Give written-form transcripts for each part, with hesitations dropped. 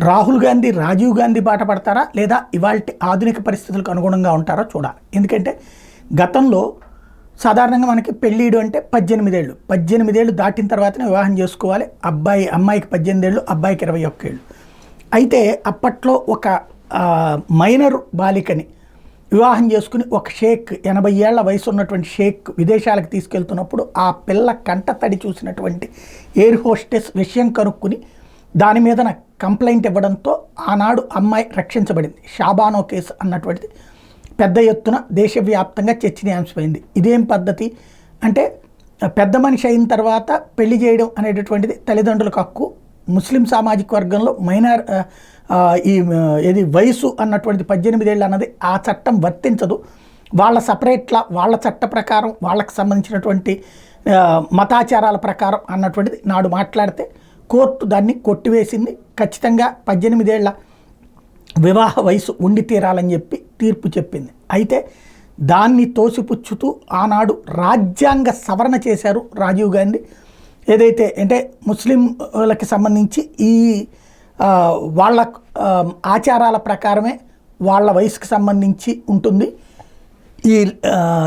రాహుల్ గాంధీ రాజీవ్ గాంధీ బాట పడతారా లేదా ఇవాల్టి ఆధునిక పరిస్థితులకు అనుగుణంగా ఉంటారో చూడాలి. ఎందుకంటే గతంలో సాధారణంగా మనకి పెళ్ళిడు అంటే 18 ఏళ్ళు, 18 ఏళ్ళు దాటిన తర్వాతనే వివాహం చేసుకోవాలి. అమ్మాయికి 18 ఏళ్ళు, అబ్బాయికి 21 ఏళ్ళు. అయితే అప్పట్లో ఒక మైనర్ బాలికని వివాహం చేసుకుని ఒక షేక్ 80 ఏళ్ల వయసు ఉన్నటువంటి షేక్ విదేశాలకు తీసుకెళ్తున్నప్పుడు ఆ పిల్ల కంట తడి చూసినటువంటి ఎయిర్ హోస్టెస్ విషయం కనుక్కుని దాని మీద కంప్లైంట్ ఇవ్వడంతో ఆనాడు అమ్మాయి రక్షించబడింది. షాబానో కేసు అన్నటువంటిది పెద్ద ఎత్తున దేశవ్యాప్తంగా చర్చనీయాంశమైంది. ఇదేం పద్ధతి అంటే పెద్ద మనిషి అయిన తర్వాత పెళ్లి చేయడం అనేటటువంటిది తల్లిదండ్రులకు హక్కు. ముస్లిం సామాజిక వర్గంలో మైనర్ ఇది వయసు అన్నటువంటిది 18 ఏళ్ళు అన్నది ఆ చట్టం వర్తించదు. వాళ్ళ సపరేట్లా వాళ్ళ చట్ట ప్రకారం వాళ్ళకి సంబంధించినటువంటి మతాచారాల ప్రకారం అన్నటువంటిది నాడు మాట్లాడితే కోర్టు దాన్ని కొట్టివేసింది. ఖచ్చితంగా 18 ఏళ్ల వివాహ వయసు ఉండి తీరాలని చెప్పి తీర్పు చెప్పింది. అయితే దాన్ని తోసిపుచ్చుతూ ఆనాడు రాజ్యాంగ సవరణ చేశారు రాజీవ్ గాంధీ. ఏదైతే అంటే ముస్లింలకి సంబంధించి ఈ వాళ్ళ ఆచారాల ప్రకారమే వాళ్ళ వయసుకు సంబంధించి ఉంటుంది ఈ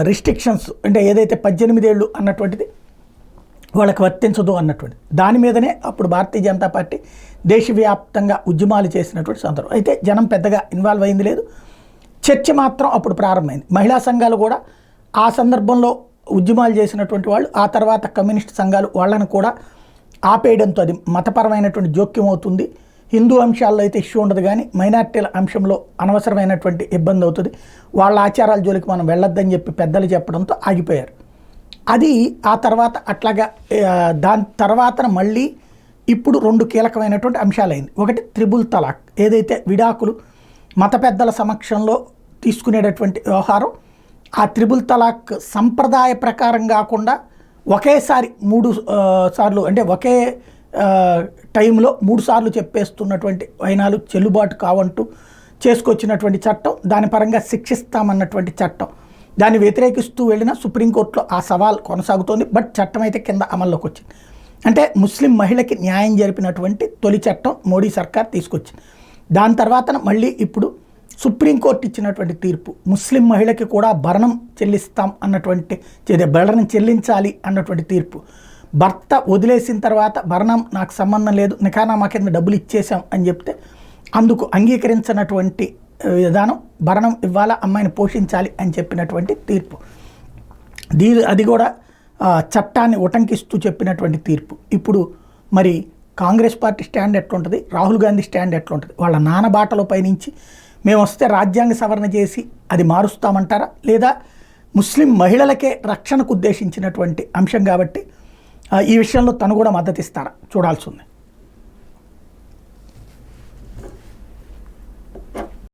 రిస్ట్రిక్షన్స్. అంటే ఏదైతే 18 ఏళ్ళు అన్నటువంటిది వాళ్ళకి వర్తించదు అన్నటువంటి దాని మీదనే అప్పుడు భారతీయ జనతా పార్టీ దేశవ్యాప్తంగా ఉద్యమాలు చేసినటువంటి సందర్భం. అయితే జనం పెద్దగా ఇన్వాల్వ్ అయింది లేదు. చర్చ మాత్రం అప్పుడు ప్రారంభమైంది. మహిళా సంఘాలు కూడా ఆ సందర్భంలో ఉద్యమాలు చేసినటువంటి వాళ్ళు ఆ తర్వాత కమ్యూనిస్ట్ సంఘాలు వాళ్ళను కూడా ఆపేయడంతో అది మతపరమైనటువంటి జోక్యం అవుతుంది. హిందూ అంశాల్లో అయితే ఇష్యూ ఉండదు, కానీ మైనార్టీల అంశంలో అనవసరమైనటువంటి ఇబ్బంది అవుతుంది, వాళ్ళ ఆచారాల జోలికి మనం వెళ్ళొద్దని చెప్పి పెద్దలు చెప్పడంతో ఆగిపోయారు. అది ఆ తర్వాత అట్లాగా దాని తర్వాత మళ్ళీ ఇప్పుడు 2 కీలకమైనటువంటి అంశాలైంది. ఒకటి త్రిబుల్ తలాక్, ఏదైతే విడాకులు మత పెద్దల సమక్షంలో తీసుకునేటటువంటి వ్యవహారం. ఆ త్రిబుల్ తలాక్ సంప్రదాయ ప్రకారం కాకుండా ఒకేసారి 3 సార్లు అంటే ఒకే టైంలో 3 సార్లు చెప్పేస్తున్నటువంటి వైనాలు చెల్లుబాటు కావంటూ చేసుకొచ్చినటువంటి చట్టం, దాని పరంగా శిక్షిస్తామన్నటువంటి చట్టం. దాన్ని వ్యతిరేకిస్తూ వెళ్ళిన సుప్రీంకోర్టులో ఆ సవాల్ కొనసాగుతోంది. బట్ చట్టం అయితే కింద అమల్లోకి వచ్చింది. అంటే ముస్లిం మహిళకి న్యాయం జరిపినటువంటి తొలి చట్టం మోడీ సర్కార్ తీసుకొచ్చింది. దాని తర్వాత మళ్ళీ ఇప్పుడు సుప్రీంకోర్టు ఇచ్చినటువంటి తీర్పు ముస్లిం మహిళకి కూడా భరణం చెల్లిస్తాం అన్నటువంటి భరణం చెల్లించాలి అన్నటువంటి తీర్పు. భర్త వదిలేసిన తర్వాత భరణం నాకు సంబంధం లేదు, నికానామా కింద డబ్బులు ఇచ్చేసాం అని చెప్తే అందుకు అంగీకరించినటువంటి విధానం భరణం ఇవ్వాలా, అమ్మాయిని పోషించాలి అని చెప్పినటువంటి తీర్పు. అది కూడా చట్టాన్ని ఉటంకిస్తూ చెప్పినటువంటి తీర్పు. ఇప్పుడు మరి కాంగ్రెస్ పార్టీ స్టాండ్ ఎట్లుంటుంది, రాహుల్ గాంధీ స్టాండ్ ఎట్లుంటుంది? వాళ్ళ నాన్న బాటలో పయనించి మేము వస్తే రాజ్యాంగ సవరణ చేసి అది మారుస్తామంటారా, లేదా ముస్లిం మహిళలకే రక్షణకు ఉద్దేశించినటువంటి అంశం కాబట్టి ఈ విషయంలో తను కూడా మద్దతు ఇస్తారా చూడాల్సి ఉంది.